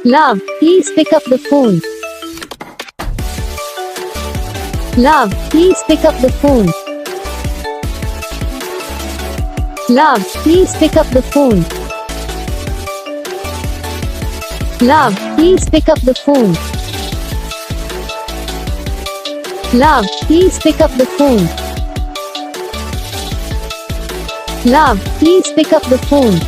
Love, please pick up the phone. Love, please pick up the phone. Love, please pick up the phone. Love, please pick up the phone. Love, please pick up the phone. Love, please pick up the phone.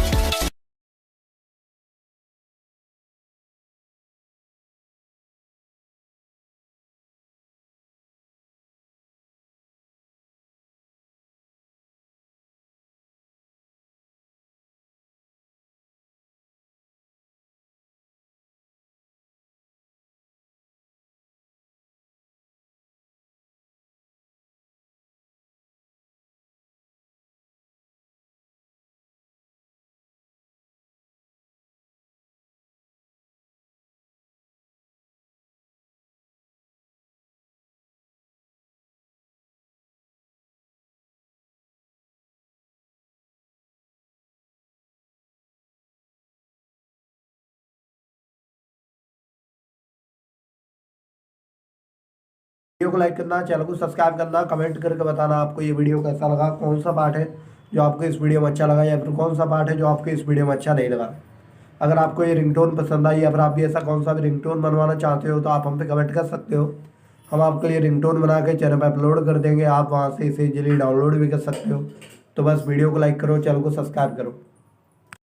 Video को like करना, channel को subscribe करना, comment करके बताना आपको ये video कैसा लगा, कौन सा पार्ट है जो आपको इस वीडियो में अच्छा लगा या फिर कौन सा पार्ट है जो आपको इस वीडियो में अच्छा नहीं लगा। अगर आपको ये रिंगटोन पसंद आई या फिर आप भी ऐसा कौन सा भी रिंगटोन बनवाना चाहते हो तो आप हम पे कमेंट कर सकते हो। हम आपके लिए रिंगटोन बना के चैनल पर अपलोड कर देंगे, आप वहाँ से इसे इजीली डाउनलोड भी कर सकते हो। तो बस वीडियो को लाइक करो, चैनल को सब्सक्राइब करो।